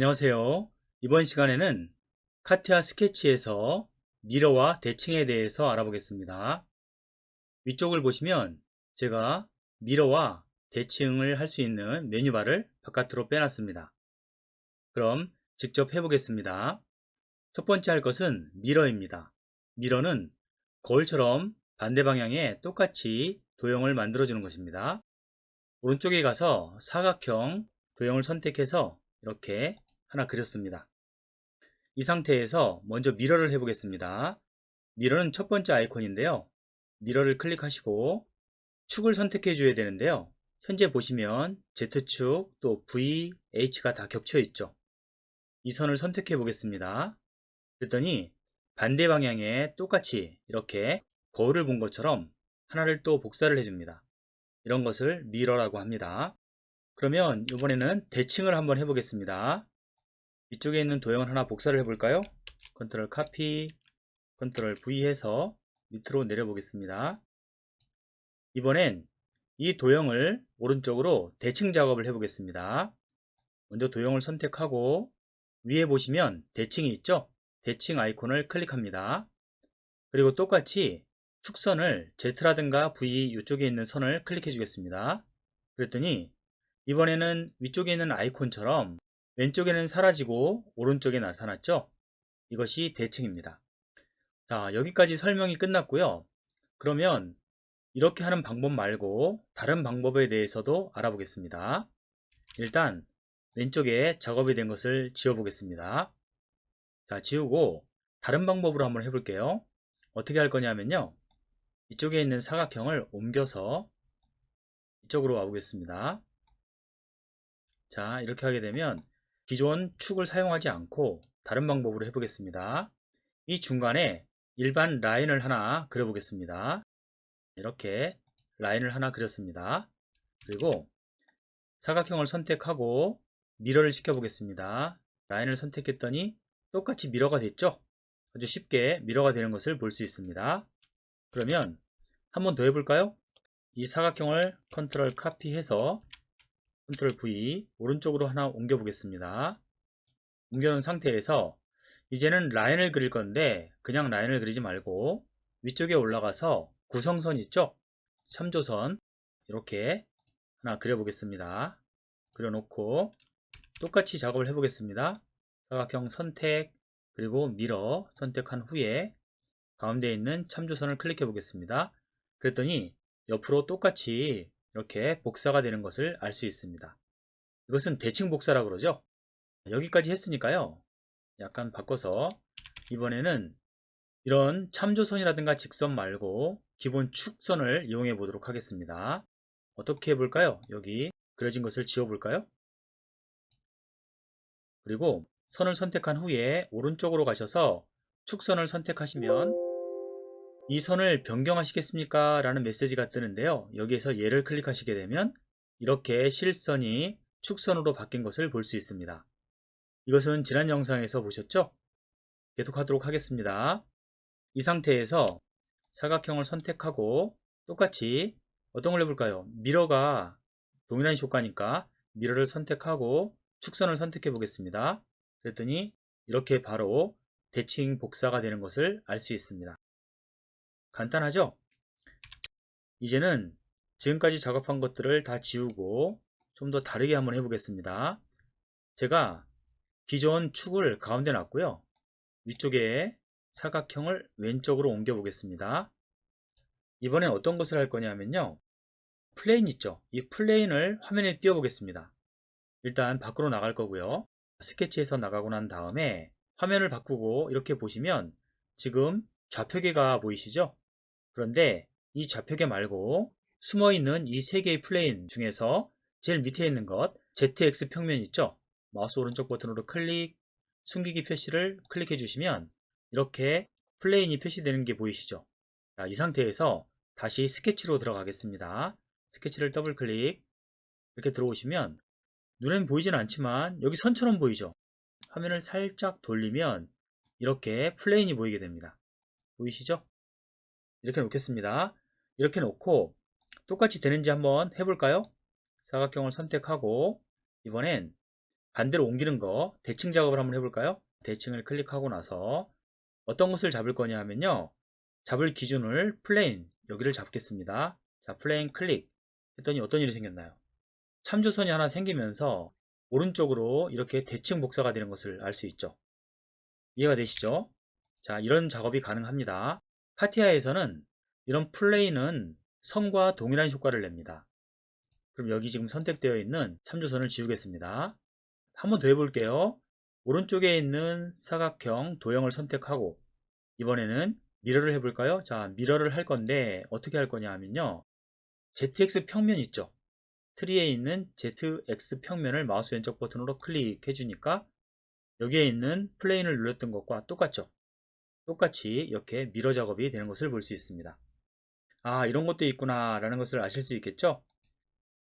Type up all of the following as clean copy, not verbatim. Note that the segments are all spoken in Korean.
안녕하세요. 이번 시간에는 카티아 스케치에서 미러와 대칭에 대해서 알아보겠습니다. 위쪽을 보시면 제가 미러와 대칭을 할 수 있는 메뉴바를 바깥으로 빼놨습니다. 그럼 직접 해보겠습니다. 첫 번째 할 것은 미러입니다. 미러는 거울처럼 반대 방향에 똑같이 도형을 만들어주는 것입니다. 오른쪽에 가서 사각형 도형을 선택해서 이렇게 하나 그렸습니다. 이 상태에서 먼저 미러를 해보겠습니다. 미러는 첫 번째 아이콘인데요. 미러를 클릭하시고 축을 선택해 줘야 되는데요. 현재 보시면 Z축 또 V, H가 다 겹쳐 있죠. 이 선을 선택해 보겠습니다. 그랬더니 반대 방향에 똑같이 이렇게 거울을 본 것처럼 하나를 또 복사를 해줍니다. 이런 것을 미러라고 합니다. 그러면 이번에는 대칭을 한번 해보겠습니다. 이쪽에 있는 도형을 하나 복사를 해볼까요? 컨트롤 카피, 컨트롤 V 해서 밑으로 내려보겠습니다. 이번엔 이 도형을 오른쪽으로 대칭 작업을 해보겠습니다. 먼저 도형을 선택하고 위에 보시면 대칭이 있죠? 대칭 아이콘을 클릭합니다. 그리고 똑같이 축선을 Z라든가 V 이쪽에 있는 선을 클릭해 주겠습니다. 그랬더니 이번에는 위쪽에 있는 아이콘처럼 왼쪽에는 사라지고 오른쪽에 나타났죠? 이것이 대칭입니다. 자, 여기까지 설명이 끝났고요. 그러면 이렇게 하는 방법 말고 다른 방법에 대해서도 알아보겠습니다. 일단 왼쪽에 작업이 된 것을 지워 보겠습니다. 자, 지우고 다른 방법으로 한번 해볼게요. 어떻게 할 거냐면요. 이쪽에 있는 사각형을 옮겨서 이쪽으로 와보겠습니다. 자, 이렇게 하게 되면 기존 축을 사용하지 않고 다른 방법으로 해보겠습니다. 이 중간에 일반 라인을 하나 그려보겠습니다. 이렇게 라인을 하나 그렸습니다. 그리고 사각형을 선택하고 미러를 시켜보겠습니다. 라인을 선택했더니 똑같이 미러가 됐죠? 아주 쉽게 미러가 되는 것을 볼 수 있습니다. 그러면 한 번 더 해볼까요? 이 사각형을 컨트롤 카피해서 컨트롤 V 오른쪽으로 하나 옮겨 보겠습니다. 옮겨 놓은 상태에서 이제는 라인을 그릴 건데 그냥 라인을 그리지 말고 위쪽에 올라가서 구성선 있죠? 참조선 이렇게 하나 그려 보겠습니다. 그려 놓고 똑같이 작업을 해 보겠습니다. 사각형 선택 그리고 미러 선택한 후에 가운데 있는 참조선을 클릭해 보겠습니다. 그랬더니 옆으로 똑같이 이렇게 복사가 되는 것을 알 수 있습니다. 이것은 대칭 복사라고 그러죠. 여기까지 했으니까요. 약간 바꿔서 이번에는 이런 참조선이라든가 직선 말고 기본 축선을 이용해 보도록 하겠습니다. 어떻게 해볼까요? 여기 그려진 것을 지워볼까요? 그리고 선을 선택한 후에 오른쪽으로 가셔서 축선을 선택하시면 이 선을 변경하시겠습니까? 라는 메시지가 뜨는데요. 여기에서 얘를 클릭하시게 되면 이렇게 실선이 축선으로 바뀐 것을 볼 수 있습니다. 이것은 지난 영상에서 보셨죠? 계속하도록 하겠습니다. 이 상태에서 사각형을 선택하고 똑같이 어떤 걸 해볼까요? 미러가 동일한 효과니까 미러를 선택하고 축선을 선택해 보겠습니다. 그랬더니 이렇게 바로 대칭 복사가 되는 것을 알 수 있습니다. 간단하죠? 이제는 지금까지 작업한 것들을 다 지우고 좀 더 다르게 한번 해보겠습니다. 제가 기존 축을 가운데 놨고요. 위쪽에 사각형을 왼쪽으로 옮겨 보겠습니다. 이번엔 어떤 것을 할 거냐면요. 플레인 있죠? 이 플레인을 화면에 띄워 보겠습니다. 일단 밖으로 나갈 거고요. 스케치에서 나가고 난 다음에 화면을 바꾸고 이렇게 보시면 지금 좌표계가 보이시죠? 그런데 이 좌표계 말고 숨어있는 이 세 개의 플레인 중에서 제일 밑에 있는 것 ZX 평면 있죠? 마우스 오른쪽 버튼으로 클릭, 숨기기 표시를 클릭해 주시면 이렇게 플레인이 표시되는 게 보이시죠? 자, 이 상태에서 다시 스케치로 들어가겠습니다. 스케치를 더블 클릭 이렇게 들어오시면 눈엔 보이진 않지만 여기 선처럼 보이죠? 화면을 살짝 돌리면 이렇게 플레인이 보이게 됩니다. 보이시죠? 이렇게 놓겠습니다. 이렇게 놓고 똑같이 되는지 한번 해볼까요? 사각형을 선택하고 이번엔 반대로 옮기는 거 대칭 작업을 한번 해볼까요? 대칭을 클릭하고 나서 어떤 것을 잡을 거냐 하면요, 잡을 기준을 플레인 여기를 잡겠습니다. 자, 플레인 클릭 했더니 어떤 일이 생겼나요? 참조선이 하나 생기면서 오른쪽으로 이렇게 대칭 복사가 되는 것을 알 수 있죠. 이해가 되시죠? 자, 이런 작업이 가능합니다. 카티아에서는 이런 플레인은 선과 동일한 효과를 냅니다. 그럼 여기 지금 선택되어 있는 참조선을 지우겠습니다. 한번 더 해볼게요. 오른쪽에 있는 사각형 도형을 선택하고 이번에는 미러를 해볼까요? 자, 미러를 할 건데 어떻게 할 거냐 하면요, ZX 평면 있죠? 트리에 있는 ZX 평면을 마우스 왼쪽 버튼으로 클릭해 주니까 여기에 있는 플레인을 눌렀던 것과 똑같죠? 똑같이 이렇게 미러 작업이 되는 것을 볼 수 있습니다. 아, 이런 것도 있구나 라는 것을 아실 수 있겠죠?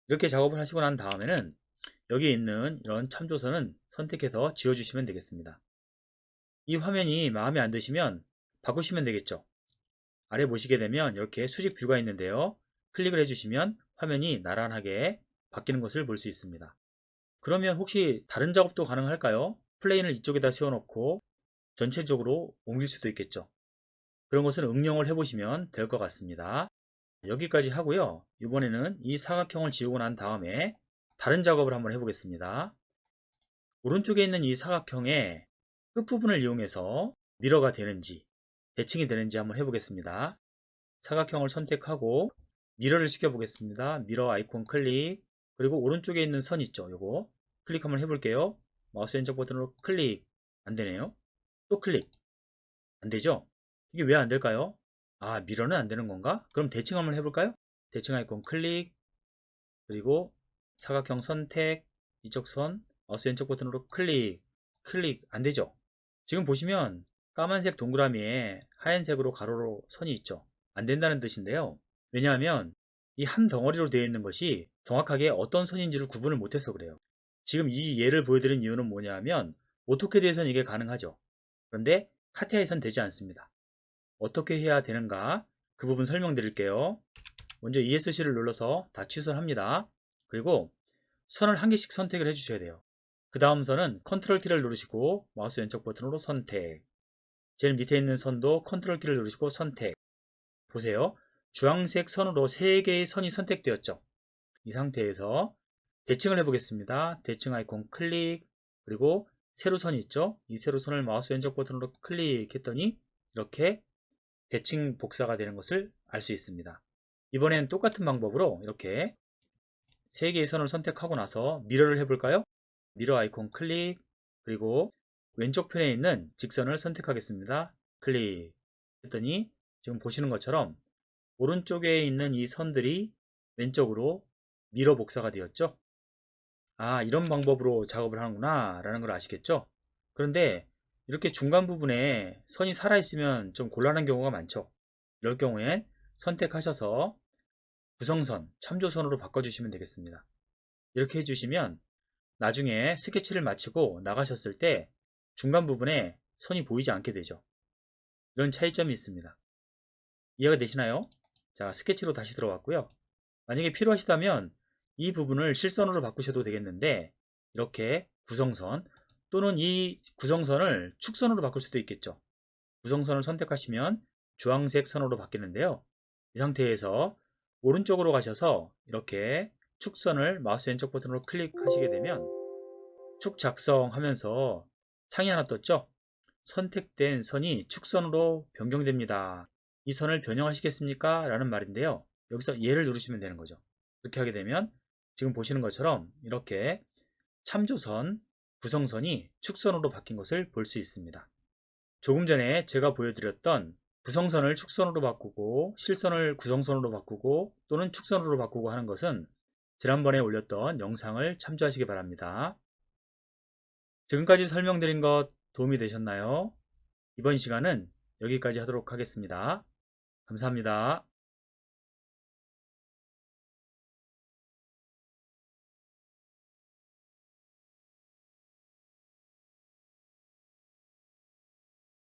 이렇게 작업을 하시고 난 다음에는 여기에 있는 이런 참조선은 선택해서 지워주시면 되겠습니다. 이 화면이 마음에 안 드시면 바꾸시면 되겠죠. 아래 보시게 되면 이렇게 수직 뷰가 있는데요, 클릭을 해주시면 화면이 나란하게 바뀌는 것을 볼 수 있습니다. 그러면 혹시 다른 작업도 가능할까요? 플레인을 이쪽에다 세워놓고 전체적으로 옮길 수도 있겠죠. 그런 것을 응용을 해보시면 될 것 같습니다. 여기까지 하고요, 이번에는 이 사각형을 지우고 난 다음에 다른 작업을 한번 해보겠습니다. 오른쪽에 있는 이 사각형의 끝부분을 이용해서 미러가 되는지 대칭이 되는지 한번 해보겠습니다. 사각형을 선택하고 미러를 시켜 보겠습니다. 미러 아이콘 클릭, 그리고 오른쪽에 있는 선 있죠, 요거 클릭 한번 해볼게요. 마우스 왼쪽 버튼으로 클릭. 안되네요. 또 클릭. 안되죠? 이게 왜 안될까요? 아, 미러는 안되는 건가? 그럼 대칭 한번 해볼까요? 대칭 아이콘 클릭, 그리고 사각형 선택, 이쪽 선 마우스 왼쪽 버튼으로 클릭. 안되죠? 지금 보시면 까만색 동그라미에 하얀색으로 가로로 선이 있죠. 안된다는 뜻인데요, 왜냐하면 이 한 덩어리로 되어 있는 것이 정확하게 어떤 선인지를 구분을 못해서 그래요. 지금 이 예를 보여드린 이유는 뭐냐 하면 오토캐드에서는 이게 가능하죠. 그런데 카티아에선 되지 않습니다. 어떻게 해야 되는가, 그 부분 설명드릴게요. 먼저 ESC를 눌러서 다 취소를 합니다. 그리고 선을 한 개씩 선택을 해 주셔야 돼요. 그 다음 선은 컨트롤 키를 누르시고 마우스 왼쪽 버튼으로 선택, 제일 밑에 있는 선도 컨트롤 키를 누르시고 선택. 보세요, 주황색 선으로 3개의 선이 선택되었죠. 이 상태에서 대칭을 해보겠습니다. 대칭 아이콘 클릭, 그리고 세로선이 있죠. 이 세로선을 마우스 왼쪽 버튼으로 클릭했더니 이렇게 대칭 복사가 되는 것을 알 수 있습니다. 이번엔 똑같은 방법으로 이렇게 3개의 선을 선택하고 나서 미러를 해볼까요? 미러 아이콘 클릭, 그리고 왼쪽 편에 있는 직선을 선택하겠습니다. 클릭 했더니 지금 보시는 것처럼 오른쪽에 있는 이 선들이 왼쪽으로 미러 복사가 되었죠. 아, 이런 방법으로 작업을 하는구나 라는 걸 아시겠죠? 그런데 이렇게 중간 부분에 선이 살아있으면 좀 곤란한 경우가 많죠. 이럴 경우엔 선택하셔서 구성선, 참조선으로 바꿔주시면 되겠습니다. 이렇게 해주시면 나중에 스케치를 마치고 나가셨을 때 중간 부분에 선이 보이지 않게 되죠. 이런 차이점이 있습니다. 이해가 되시나요? 자, 스케치로 다시 들어왔고요. 만약에 필요하시다면 이 부분을 실선으로 바꾸셔도 되겠는데 이렇게 구성선 또는 이 구성선을 축선으로 바꿀 수도 있겠죠. 구성선을 선택하시면 주황색 선으로 바뀌는데요. 이 상태에서 오른쪽으로 가셔서 이렇게 축선을 마우스 왼쪽 버튼으로 클릭하시게 되면 축 작성하면서 창이 하나 떴죠. 선택된 선이 축선으로 변경됩니다. 이 선을 변형하시겠습니까? 라는 말인데요. 여기서 예를 누르시면 되는 거죠. 그렇게 하게 되면 지금 보시는 것처럼 이렇게 참조선, 구성선이 축선으로 바뀐 것을 볼 수 있습니다. 조금 전에 제가 보여드렸던 구성선을 축선으로 바꾸고 실선을 구성선으로 바꾸고 또는 축선으로 바꾸고 하는 것은 지난번에 올렸던 영상을 참조하시기 바랍니다. 지금까지 설명드린 것 도움이 되셨나요? 이번 시간은 여기까지 하도록 하겠습니다. 감사합니다.